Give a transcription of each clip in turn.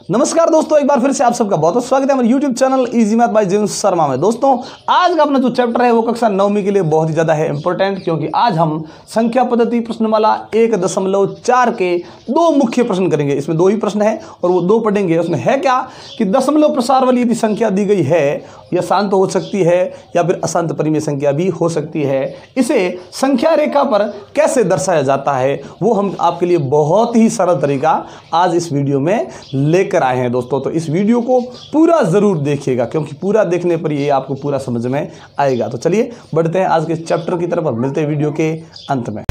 नमस्कार दोस्तों, एक बार फिर से आप सबका बहुत बहुत स्वागत है हमारे YouTube channel easy math by Jin Sharma में। दोस्तों आज का अपना जो चैप्टर है वो कक्षा 9वीं के लिए बहुत ही ज़्यादा है इंपॉर्टेंट, क्योंकि आज हम संख्या पद्धति प्रश्नमाला 1.4 के दो मुख्य प्रश्न करेंगे। इसमें दो ही प्रश्न है और वो दो पढ़ेंगे। उसमें है क्या कि दशमलव प्रसार वाली यदि संख्या दी गई है, यह शांत हो सकती है या फिर अशांत परिमेय संख्या भी हो सकती है। इसे संख्या रेखा पर कैसे दर्शाया जाता है वो हम आपके लिए बहुत ही सरल तरीका आज इस वीडियो में लेकर आए हैं दोस्तों। तो इस वीडियो को पूरा ज़रूर देखिएगा, क्योंकि पूरा देखने पर ये आपको पूरा समझ में आएगा। तो चलिए बढ़ते हैं आज के चैप्टर की तरफ और मिलते हैं वीडियो के अंत में।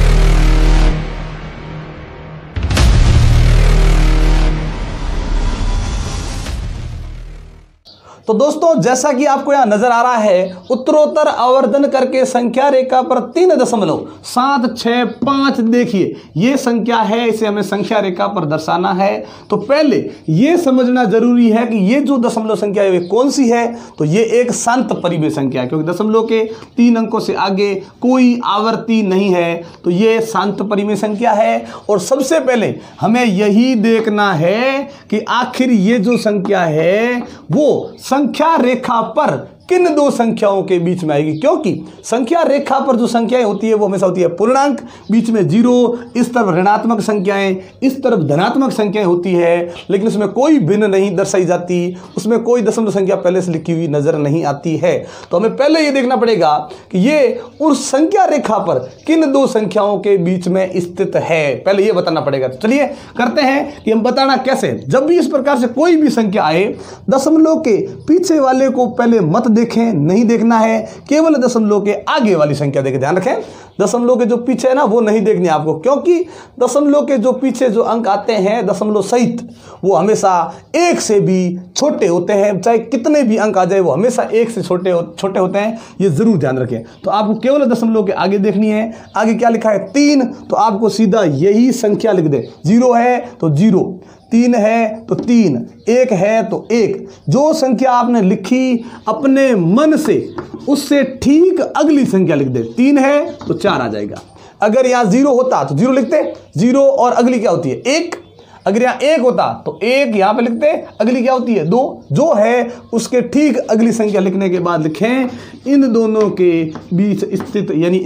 तो दोस्तों जैसा कि आपको यहाँ नजर आ रहा है, उत्तरोत्तर आवर्धन करके संख्या रेखा पर 3.765 देखिए ये संख्या है, इसे हमें संख्या रेखा पर दर्शाना है। तो पहले ये समझना जरूरी है कि ये जो दशमलव संख्या है वे कौन सी है। तो ये एक शांत परिमेय संख्या है, क्योंकि दशमलव के 3 अंकों से आगे कोई आवर्ती नहीं है, तो ये शांत परिमेय संख्या है। और सबसे पहले हमें यही देखना है कि आखिर ये जो संख्या है वो संख्या रेखा पर किन दो संख्याओं के बीच में आएगी, क्योंकि संख्या रेखा पर जो संख्याएं होती है वो हमेशा होती है पूर्णांक, बीच में 0, इस तरफ ऋणात्मक संख्याएं, इस तरफ धनात्मक संख्याएं होती है, लेकिन उसमें कोई भिन्न नहीं दर्शाई जाती, उसमें कोई दशमलव संख्या पहले से लिखी हुई नजर नहीं आती है। तो हमें पहले ये देखना पड़ेगा कि ये उस संख्या रेखा पर किन दो संख्याओं के बीच में स्थित है, पहले ये बताना पड़ेगा। तो चलिए करते हैं कि हम बताना कैसे। जब भी इस प्रकार से कोई भी संख्या आए, दशमलव के पीछे वाले को पहले मत देखें, नहीं देखना है, केवल दशमलव के आगे वाली संख्या देखें। ध्यान रखें, दशमलव के जो पीछे है ना वो नहीं देखनी है आपको, क्योंकि दशमलव के जो पीछे जो अंक आते हैं दशमलव सहित वो हमेशा 1 से भी छोटे होते हैं। चाहे कितने भी अंक आ जाए वो हमेशा 1 से छोटे होते हैं, ये जरूर ध्यान रखें। तो आपको केवल दशमलव के आगे देखनी है। आगे क्या लिखा है 3, तो आपको सीधा यही संख्या लिख दे। 0 है तो 0, 3 है तो 3, 1 है तो 1। जो संख्या आपने लिखी अपने मन से उससे ठीक अगली संख्या लिख दे। 3 है तो 4 आ जाएगा। अगर यहाँ 0 होता तो 0 लिखते, 0 और अगली क्या होती है 1। अगर यहाँ 1 होता तो 1 यहाँ पे लिखते, अगली क्या होती है 2। जो है उसके ठीक अगली संख्या लिखने के बाद लिखें इन दोनों के बीच स्थित, यानी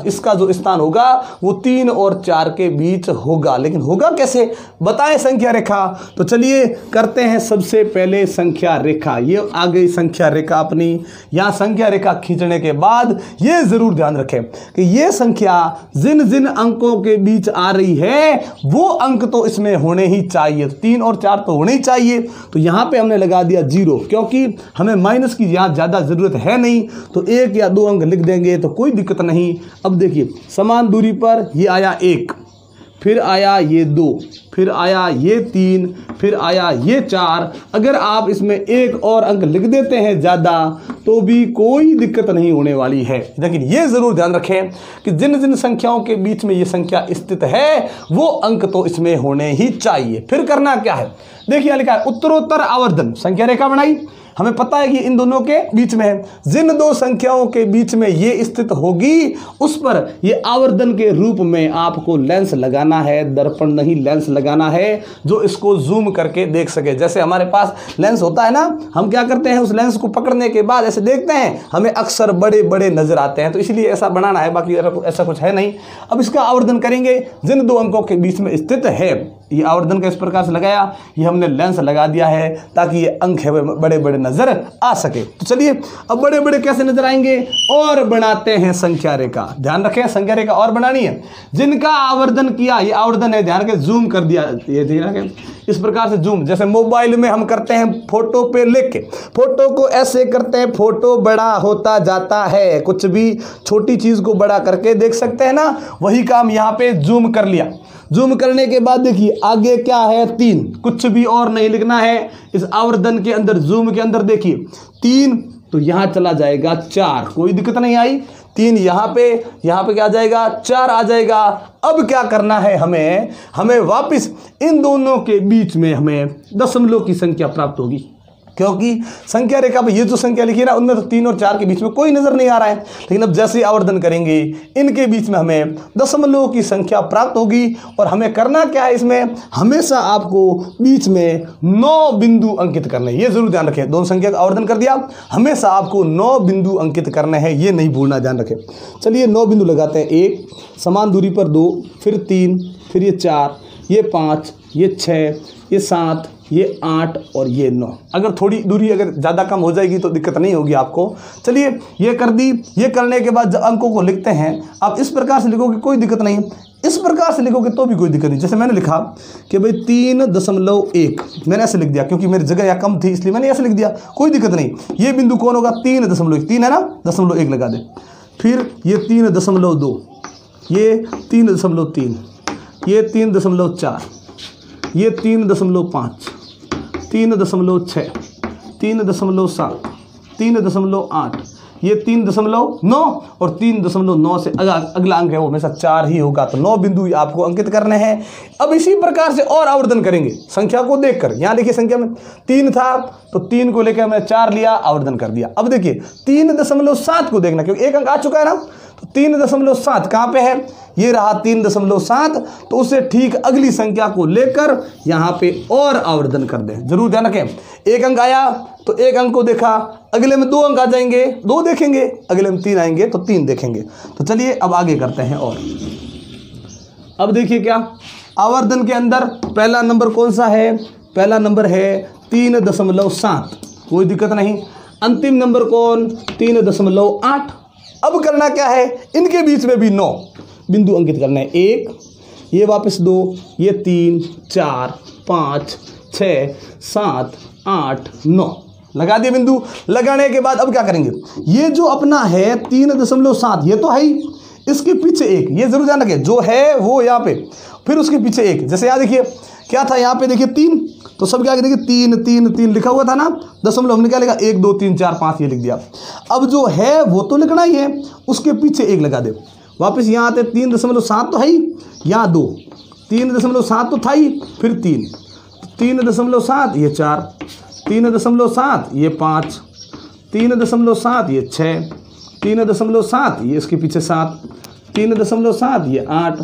इसका जो स्थान होगा वो 3 और 4 के बीच होगा। लेकिन होगा कैसे बताएं संख्या रेखा। तो चलिए करते हैं सबसे पहले संख्या रेखा। ये आ गई संख्या रेखा अपनी। यहाँ संख्या रेखा खींचने के बाद ये जरूर ध्यान रखें कि ये संख्या जिन जिन अंकों के बीच आ रही है वो अंक तो इसमें होने ही चाहिए। 3 और 4 तो होने ही चाहिए। तो यहाँ पे हमने लगा दिया 0, क्योंकि हमें माइनस की यहाँ ज़्यादा ज़रूरत है नहीं, तो 1 या 2 अंक लिख देंगे तो कोई दिक्कत नहीं। अब देखिए समान दूरी पर ये आया 1, फिर आया ये 2, फिर आया ये 3, फिर आया ये 4। अगर आप इसमें 1 और अंक लिख देते हैं ज़्यादा तो भी कोई दिक्कत नहीं होने वाली है। लेकिन ये ज़रूर ध्यान रखें कि जिन जिन संख्याओं के बीच में ये संख्या स्थित है वो अंक तो इसमें होने ही चाहिए। फिर करना क्या है, देखिए लिखा है उत्तरोत्तर आवर्धन। संख्या रेखा बनाई, हमें पता है कि इन दोनों के बीच में है। जिन दो संख्याओं के बीच में ये स्थित होगी उस पर ये आवर्धन के रूप में आपको लेंस लगाना है, दर्पण नहीं लेंस लगाना है जो इसको जूम करके देख सके। जैसे हमारे पास लेंस होता है ना, हम क्या करते हैं उस लेंस को पकड़ने के बाद ऐसे देखते हैं, हमें अक्सर बड़े बड़े नजर आते हैं, तो इसलिए ऐसा बनाना है, बाकी ऐसा कुछ है नहीं। अब इसका आवर्धन करेंगे जिन दो अंकों के बीच में स्थित है, ये आवर्धन का इस प्रकार से लगाया, ये हमने लेंस लगा दिया है ताकि ये अंक है बड़े बड़े नजर आ सके। तो चलिए अब बड़े बड़े कैसे नजर आएंगे और बनाते हैं संख्या रेखा। ध्यान रखें संख्या रेखा और बनानी है। जिनका आवर्धन किया, ये आवर्धन है, ध्यान रखें जूम कर दिया, ये ध्यान रखें इस प्रकार से जूम, जैसे मोबाइल में हम करते हैं फोटो पे लिख के, फोटो को ऐसे करते हैं, फोटो बड़ा होता जाता है। कुछ भी छोटी चीज को बड़ा करके देख सकते हैं ना, वही काम यहाँ पे जूम कर लिया। जूम करने के बाद देखिए आगे क्या है 3, कुछ भी और नहीं लिखना है। इस आवर्धन के अंदर जूम के अंदर देखिए 3, तो यहाँ चला जाएगा 4, कोई दिक्कत नहीं आई। 3 यहाँ पे क्या आ जाएगा 4 आ जाएगा। अब क्या करना है हमें वापस इन दोनों के बीच में हमें दशमलव की संख्या प्राप्त होगी। क्योंकि संख्या रेखा पर ये जो संख्या लिखी है ना, उनमें तो 3 और 4 के बीच में कोई नजर नहीं आ रहा है। लेकिन अब जैसे आवर्धन करेंगे इनके बीच में हमें दशमलव की संख्या प्राप्त होगी। और हमें करना क्या है, इसमें हमेशा आपको बीच में 9 बिंदु अंकित करने, ये जरूर ध्यान रखें। दोनों संख्या का आवर्धन कर दिया, हमेशा आपको 9 बिंदु अंकित करने हैं, ये नहीं भूलना, ध्यान रखें। चलिए 9 बिंदु लगाते हैं। 1 समान दूरी पर 2, फिर 3, फिर ये 4, ये 5, ये 6, ये 7, ये 8 और ये 9। अगर थोड़ी दूरी अगर ज़्यादा कम हो जाएगी तो दिक्कत नहीं होगी आपको। चलिए ये कर दी। ये करने के बाद जब अंकों को लिखते हैं, आप इस प्रकार से लिखोगे कोई दिक्कत नहीं, इस प्रकार से लिखोगे तो भी कोई दिक्कत नहीं। जैसे मैंने लिखा कि भाई 3.1, मैंने ऐसे लिख दिया क्योंकि मेरी जगह यहाँ कम थी इसलिए मैंने ऐसे लिख दिया, कोई दिक्कत नहीं। ये बिंदु कौन होगा, 3.1, 3 है ना, 0.1 लगा दे। फिर ये 3.2, ये 3.3, ये 3.4, ये 3.5, 3.6, 3.7, 3.8, ये 3.9 और 3.9 से अगला अंक है वो हमेशा 4 ही होगा। तो 9 बिंदु आपको अंकित करने हैं। अब इसी प्रकार से और आवर्धन करेंगे संख्या को देखकर। यहाँ देखिए संख्या में 3 था तो 3 को लेकर हमने 4 लिया, आवर्धन कर दिया। अब देखिए 3.7 को देखना, क्योंकि एक अंक आ चुका है ना, तो 3.7 कहाँ पे है, ये रहा 3.7। तो उससे ठीक अगली संख्या को लेकर यहाँ पे और आवर्धन कर दें। जरूर ध्यान रखें, एक अंक आया तो एक अंक को देखा, अगले में 2 अंक आ जाएंगे, 2 देखेंगे, अगले में 3 आएंगे तो 3 देखेंगे। तो चलिए अब आगे करते हैं। और अब देखिए क्या आवर्धन के अंदर पहला नंबर कौन सा है, पहला नंबर है 3.7, कोई दिक्कत नहीं। अंतिम नंबर कौन, 3.8। अब करना क्या है, इनके बीच में भी 9 बिंदु अंकित करना है। 1, ये वापस 2, ये 3, 4, 5, 6, 7, 8, 9 लगा दिए बिंदु। लगाने के बाद अब क्या करेंगे, ये जो अपना है 3.7 ये तो है ही, इसके पीछे 1, ये जरूर ध्यान रखें, जो है वो यहाँ पे, फिर उसके पीछे 1। जैसे यहाँ देखिए क्या था, यहाँ पे देखिए 3, तो सब क्या देखिए 3, 3, 3 लिखा हुआ था ना, दशमलव हमने क्या लिखा, 1, 2, 3, 4, 5 ये लिख दिया। अब जो है वो तो लिखना ही है, उसके पीछे 1 लगा दे। वापस यहाँ आते 3.7 तो है ही, यहाँ 2, 3.7 तो था ही, फिर 3, 3.7 ये 4, 3.7 ये 5, 3.7 ये 6, 3.7 ये इसके पीछे 7, 3.7 ये 8,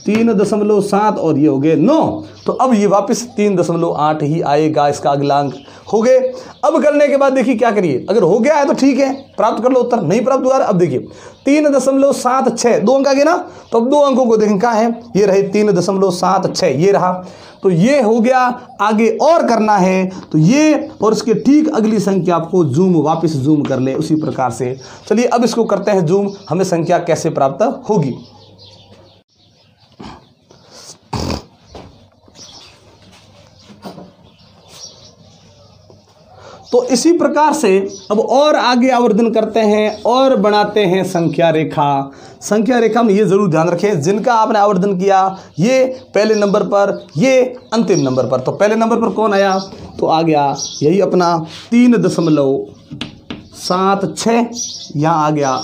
3.7 और ये हो गए 9। तो अब ये वापस 3.8 ही आएगा, इसका अगला अंक हो गए। अब करने के बाद देखिए क्या करिए, अगर हो गया है तो ठीक है, प्राप्त कर लो उत्तर, नहीं प्राप्त हुआ। अब देखिए 3.76, 2 अंक आ गए ना, तो अब 2 अंकों को देखें कहाँ है, ये रहे 3.76, ये रहा। तो ये हो गया। आगे और करना है तो ये और इसके ठीक अगली संख्या आपको जूम, वापस जूम कर ले उसी प्रकार से। चलिए अब इसको करते हैं जूम, हमें संख्या कैसे प्राप्त होगी। तो इसी प्रकार से अब और आगे आवर्धन करते हैं और बनाते हैं संख्या रेखा। संख्या रेखा में ये जरूर ध्यान रखें, जिनका आपने आवर्धन किया ये पहले नंबर पर, ये अंतिम नंबर पर। तो पहले नंबर पर कौन आया, तो आ गया यही अपना 3.76, यहाँ आ गया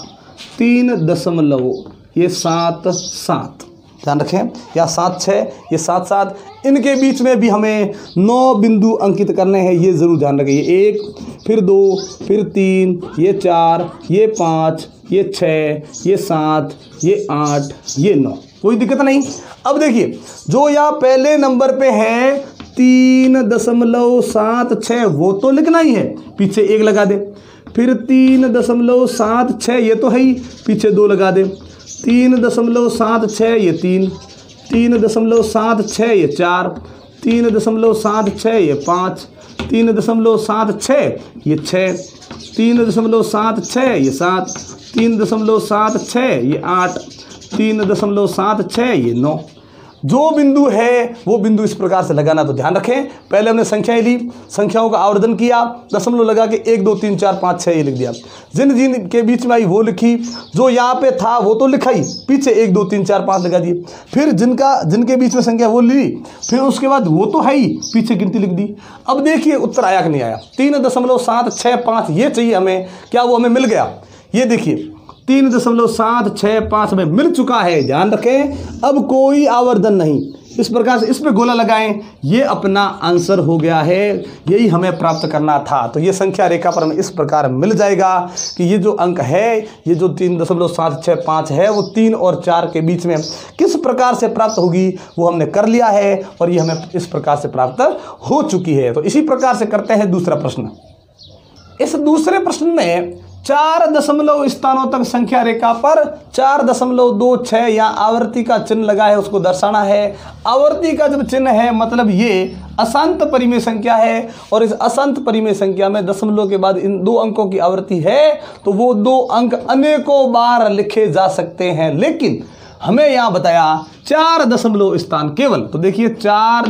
3.77। ध्यान रखें, या 7, 6, ये 7, 7, इनके बीच में भी हमें 9 बिंदु अंकित करने हैं, ये ज़रूर ध्यान रखें। ये 1, फिर 2, फिर 3, ये 4, ये 5, ये 6, ये 7, ये 8, ये 9, कोई दिक्कत नहीं। अब देखिए जो यहाँ पहले नंबर पे है 3.76 वो तो लिखना ही है, पीछे 1 लगा दे। फिर 3.76 ये तो है ही, पीछे 2 लगा दे। 3.76 ये 3, 3.76 ये 4, 3.76 ये 5, 3.76 ये 6, 3.76 ये 7, 3.76 ये 8, 3.76 ये 9। जो बिंदु है वो बिंदु इस प्रकार से लगाना। तो ध्यान रखें, पहले हमने संख्याएं ली, संख्याओं का आवर्धन किया, दशमलव लगा के 1, 2, 3, 4, 5, 6 ये लिख दिया। जिन के बीच में आई वो लिखी, जो यहाँ पे था वो तो लिखा ही, पीछे 1, 2, 3, 4, 5 लगा दिए। फिर जिनके बीच में संख्या वो ली, फिर उसके बाद वो तो है ही, पीछे गिनती लिख दी। अब देखिए उत्तर आया कि नहीं आया, 3.765 ये चाहिए हमें, क्या वो हमें मिल गया? ये देखिए 3.765 में मिल चुका है। ध्यान रखें, अब कोई आवर्धन नहीं, इस प्रकार से इस पे गोला लगाएं, ये अपना आंसर हो गया है, यही हमें प्राप्त करना था। तो ये संख्या रेखा पर हमें इस प्रकार मिल जाएगा कि ये जो अंक है, ये जो 3.765 है, वो 3 और 4 के बीच में किस प्रकार से प्राप्त होगी वो हमने कर लिया है, और ये हमें इस प्रकार से प्राप्त हो चुकी है। तो इसी प्रकार से करते हैं दूसरा प्रश्न। इस दूसरे प्रश्न में 4 दशमलव स्थानों तक संख्या रेखा पर 4.26 या आवर्ती का चिन्ह लगा है, उसको दर्शाना है। आवर्ती का जब चिन्ह है मतलब ये अशांत परिमेय संख्या है, और इस अशांत परिमेय संख्या में दशमलव के बाद इन 2 अंकों की आवर्ती है, तो वो 2 अंक अनेकों बार लिखे जा सकते हैं। लेकिन हमें यहाँ बताया 4 दशमलव स्थान केवल, तो देखिए 4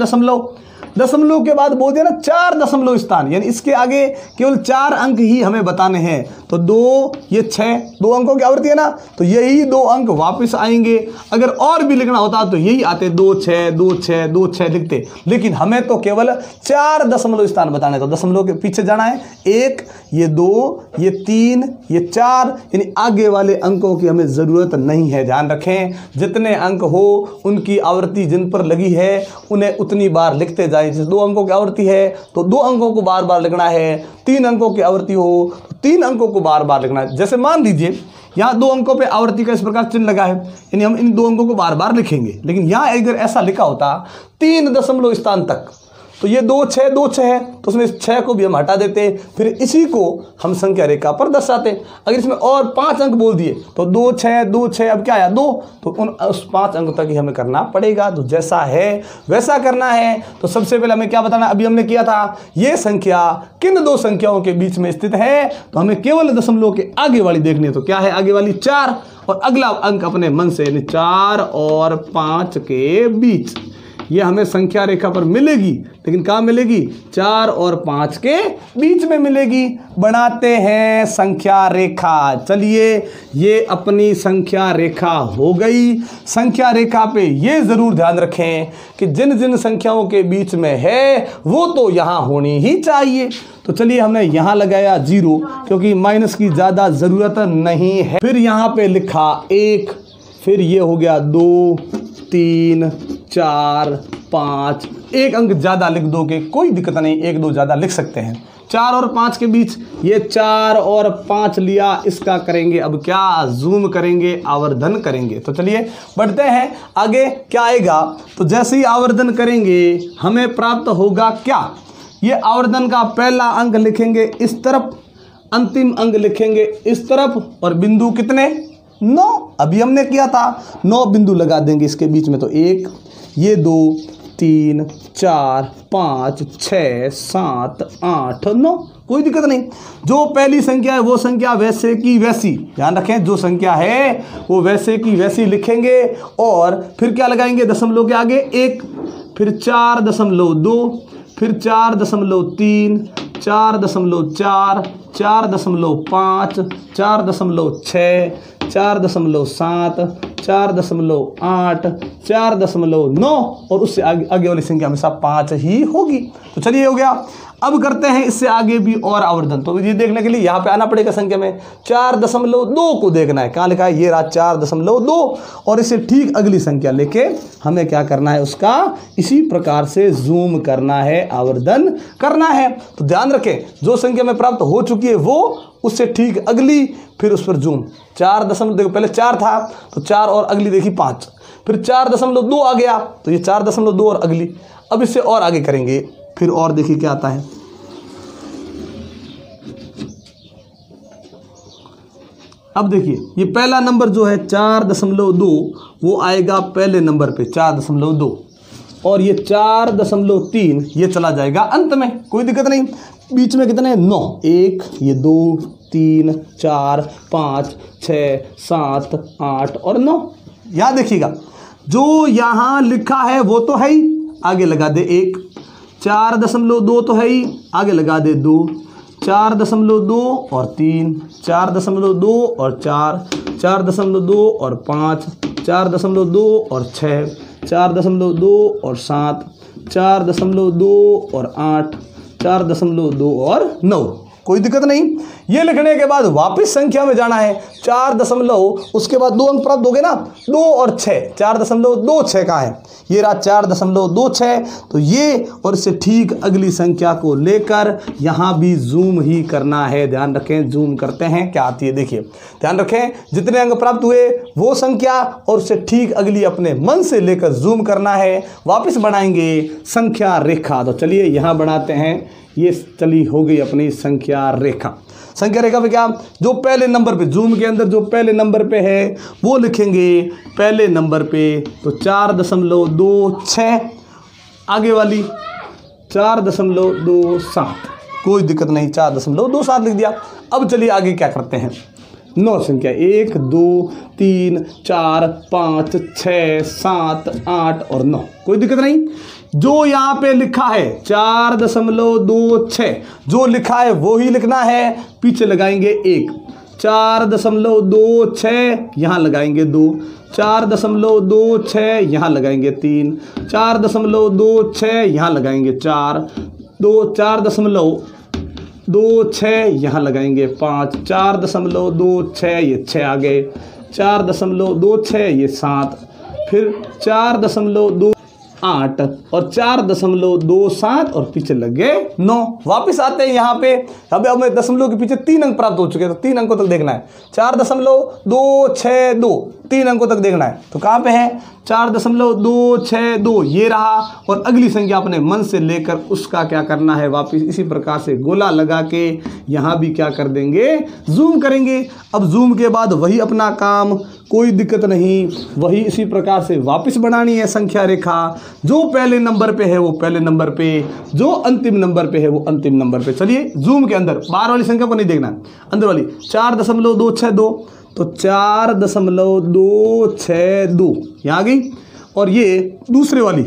दशमलव के बाद बोल दिया ना 4 दशमलव स्थान, यानी इसके आगे केवल 4 अंक ही हमें बताने हैं। तो 2, ये 6, 2 अंकों की आवृत्ति है ना, तो यही 2 अंक वापस आएंगे। अगर और भी लिखना होता तो यही आते 2 6 2 6 2 6 लिखते, लेकिन हमें तो केवल 4 दशमलव स्थान बताने। तो दशमलव के पीछे जाना है, 1, ये 2, ये 3, ये 4, यानी आगे वाले अंकों की हमें ज़रूरत नहीं है। ध्यान रखें, जितने अंक हो उनकी आवृत्ति जिन पर लगी है उन्हें उतनी बार लिखते जाए। जैसे 2 अंकों की आवृत्ति है तो 2 अंकों को बार बार लिखना है, 3 अंकों की आवृत्ति हो तो 3 अंकों को बार बार लिखना है। जैसे मान लीजिए यहाँ 2 अंकों पे आवर्ती का इस प्रकार चिन्ह लगा है, यानी हम इन 2 अंकों को बार बार लिखेंगे। लेकिन यहाँ अगर ऐसा लिखा होता 3 दशमलव स्थान तक, तो ये 2 6 2 6 है, तो उसमें इस 6 को भी हम हटा देते, फिर इसी को हम संख्या रेखा पर दर्शाते। अगर इसमें और 5 अंक बोल दिए तो 2 6 2 6, अब क्या आया 2, तो उस 5 अंक तक ही हमें करना पड़ेगा। तो जैसा है वैसा करना है। तो सबसे पहले हमें क्या बताना, अभी हमने किया था ये संख्या किन 2 संख्याओं के बीच में स्थित है, तो हमें केवल दशमलव के आगे वाली देखनी है। तो क्या है आगे वाली 4, और अगला अंक अपने मन से, यानी 4 और 5 के बीच, ये हमें संख्या रेखा पर मिलेगी। लेकिन कहाँ मिलेगी, 4 और 5 के बीच में मिलेगी। बनाते हैं संख्या रेखा। चलिए, ये अपनी संख्या रेखा हो गई। संख्या रेखा पे ये ज़रूर ध्यान रखें कि जिन जिन संख्याओं के बीच में है वो तो यहाँ होनी ही चाहिए। तो चलिए, हमने यहाँ लगाया 0, क्योंकि माइनस की ज़्यादा ज़रूरत नहीं है। फिर यहाँ पे लिखा 1, फिर ये हो गया 2 3 4 5, एक अंक ज़्यादा लिख दोगे कोई दिक्कत नहीं, 1 2 ज़्यादा लिख सकते हैं। 4 और 5 के बीच ये 4 और 5 लिया, इसका करेंगे अब क्या, जूम करेंगे, आवर्धन करेंगे। तो चलिए बढ़ते हैं आगे, क्या आएगा। तो जैसे ही आवर्धन करेंगे हमें प्राप्त होगा क्या, ये आवर्धन का पहला अंक लिखेंगे इस तरफ, अंतिम अंक लिखेंगे इस तरफ, और बिंदु कितने 9, अभी हमने किया था 9 बिंदु लगा देंगे इसके बीच में। तो 1, ये 2 3 4 5 6 7 8 9, कोई दिक्कत नहीं। जो पहली संख्या है वो संख्या वैसे की वैसी, ध्यान रखें, जो संख्या है वो वैसे की वैसी लिखेंगे। और फिर क्या लगाएंगे, दशमलव के आगे 1, फिर 4.2, फिर 4.3, 4.4, 4.5, 4.6, 4.7, 4.8, 4.9, और उससे आगे वाली संख्या हमेशा 5 ही होगी। तो चलिए ये हो गया। अब करते हैं इससे आगे भी और आवर्धन। तो ये देखने के लिए यहाँ पे आना पड़ेगा संख्या में, 4.2 को देखना है। कहाँ लिखा है, ये रहा 4.2, और इसे ठीक अगली संख्या लेके हमें क्या करना है, उसका इसी प्रकार से जूम करना है, आवर्धन करना है। तो ध्यान रखें, जो संख्या में प्राप्त हो चुकी है वो उससे ठीक अगली, फिर उस पर जूम। 4 देखो, पहले 4 था तो 4 और अगली देखी 5, फिर 4.2 आ गया तो ये 4.2 और अगली। अब इससे और आगे करेंगे, फिर और देखिए क्या आता है। अब देखिए, ये पहला नंबर जो है 4.2, वो आएगा पहले नंबर पे 4.2, और ये 4.3 ये चला जाएगा अंत में, कोई दिक्कत नहीं। बीच में कितने 9, 1, ये 2 3 4 5 6 7 8 और 9। यहाँ देखिएगा, जो यहाँ लिखा है वो तो है ही, आगे लगा दे 1, 4.2 तो है ही, आगे लगा दे 2, 4.2 और 3, 4.2 और 4, 4.2 और 5, 4.2 और 6, 4.2 और 7, 4.2 और 8, 4.2 और 9। कोई दिक्कत नहीं। ये लिखने के बाद वापस संख्या में जाना है, 4 दशमलव उसके बाद 2 अंक प्राप्त हो गए ना, 2 और 6, 4.26 का है, ये रहा 4.26। तो ये और इससे ठीक अगली संख्या को लेकर यहाँ भी जूम ही करना है। ध्यान रखें, जूम करते हैं क्या आती है, देखिए ध्यान रखें, जितने अंक प्राप्त हुए वो संख्या और उससे ठीक अगली अपने मन से लेकर जूम करना है। वापस बनाएंगे संख्या रेखा। तो चलिए यहाँ बनाते हैं, ये चली हो गई अपनी संख्या रेखा। संख्या रेखा पे क्या, जो पहले नंबर पे, जूम के अंदर जो पहले नंबर पे है वो लिखेंगे पहले नंबर पे, तो 4.26, आगे वाली 4.27, कोई दिक्कत नहीं, 4.27 लिख दिया। अब चलिए आगे क्या करते हैं, 9 संख्या, 1 2 3 4 5 6 7 8 और 9, कोई दिक्कत नहीं। जो यहाँ पे लिखा है 4.26, जो लिखा है वो ही लिखना है, पीछे लगाएंगे 1, 4.26 यहाँ लगाएंगे 2, 4.26 यहाँ लगाएंगे 3, 4.26 यहाँ लगाएंगे 4, 4.26 यहाँ लगाएंगे 5, 4.26 ये 6 आ गए, 4.26 ये 7, फिर 4.28 और 4.27 और पीछे लग गए 9। वापस आते हैं यहाँ पे, अब हमें दशमलव के पीछे 3 अंक प्राप्त हो चुके हैं, तो 3 अंकों तक देखना है, 4.262, 3 अंकों तक देखना है। तो कहाँ पे है, 4.262 ये रहा, और अगली संख्या अपने मन से लेकर उसका क्या करना है, वापस इसी प्रकार से गोला लगा के यहाँ भी क्या कर देंगे, जूम करेंगे। अब जूम के बाद वही अपना काम, कोई दिक्कत नहीं, वही इसी प्रकार से वापस बनानी है संख्या रेखा। जो पहले नंबर पे है वो पहले नंबर पे, जो अंतिम नंबर पे है वो अंतिम नंबर पे। चलिए जूम के अंदर बाहर वाली संख्या को नहीं देखना, अंदर वाली 4.262, तो 4.262 यहाँ आ गई, और ये दूसरे वाली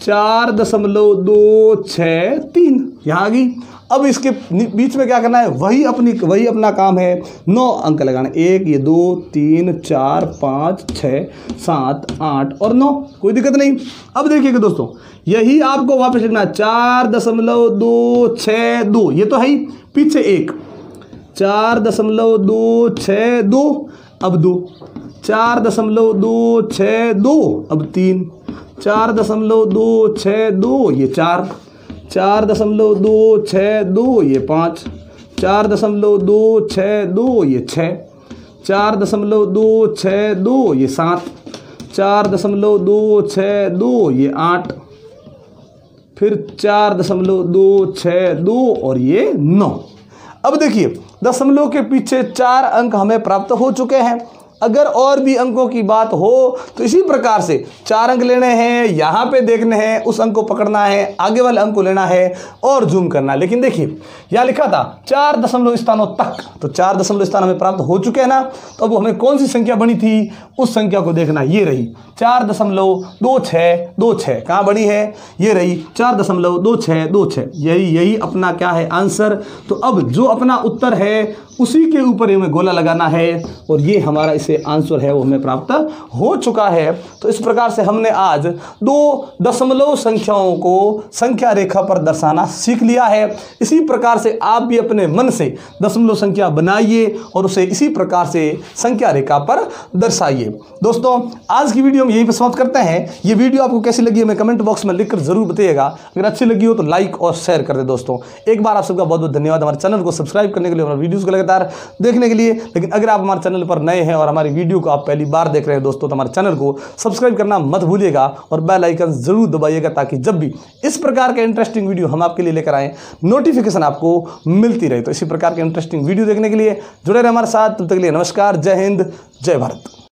4.263 यहाँ आ गई। अब इसके बीच में क्या करना है, वही अपना काम है, 9 अंक लगाना, 1 ये 2 3 4 5 6 7 8 और 9, कोई दिक्कत नहीं। अब देखिएगा दोस्तों, यही आपको वापस लिखना है, 4.262 ये तो है ही, पीछे 1, 4.262 अब 2, 4.262 अब 3, 4.262 ये 4, 4.262 ये 5, 4.262 ये 6, 4.262 ये 7, 4.262 ये 8, फिर 4.262 और ये 9। अब देखिए दशमलव के पीछे 4 अंक हमें प्राप्त हो चुके हैं। अगर और भी अंकों की बात हो तो इसी प्रकार से 4 अंक लेने हैं, यहाँ पे देखने हैं, उस अंक को पकड़ना है, आगे वाले अंक को लेना है और जूम करना है। लेकिन देखिए यहाँ लिखा था 4 दशमलव स्थानों तक, तो 4 दशमलव स्थान हमें प्राप्त हो चुके हैं ना। तो अब हमें कौन सी संख्या बनी थी उस संख्या को देखना, ये रही 4.2626, कहाँ बनी है, ये रही 4.2626, यही अपना क्या है आंसर। तो अब जो अपना उत्तर है उसी के ऊपर हमें गोला लगाना है, और ये हमारा इसे आंसर है वो हमें प्राप्त हो चुका है। तो इस प्रकार से हमने आज 2 दशमलव संख्याओं को संख्या रेखा पर दर्शाना सीख लिया है। इसी प्रकार से आप भी अपने मन से दशमलव संख्या बनाइए और उसे इसी प्रकार से संख्या रेखा पर दर्शाइए। दोस्तों आज की वीडियो हम यहीं पर समाप्त करते हैं। ये वीडियो आपको कैसी लगी हमें कमेंट बॉक्स में लिखकर जरूर बताइएगा। अगर अच्छी लगी हो तो लाइक और शेयर कर दे। दोस्तों एक बार आप सबका बहुत बहुत धन्यवाद हमारे चैनल को सब्सक्राइब करने के लिए, हमारे वीडियोज़ को लगातार देखने के लिए। लेकिन अगर आप हमारे चैनल पर नए हैं और हमारी वीडियो को आप पहली बार देख रहे हैं दोस्तों, तो हमारे चैनल को सब्सक्राइब करना मत भूलिएगा और बेल आइकन जरूर दबाइएगा, ताकि जब भी इस प्रकार के इंटरेस्टिंग वीडियो हम आपके लिए लेकर आएँ नोटिफिकेशन आपको मिलती रहे। तो इसी प्रकार के इंटरेस्टिंग वीडियो देखने के लिए जुड़े रहे हमारे साथ। तब तक के लिए नमस्कार, जय हिंद, जय भारत।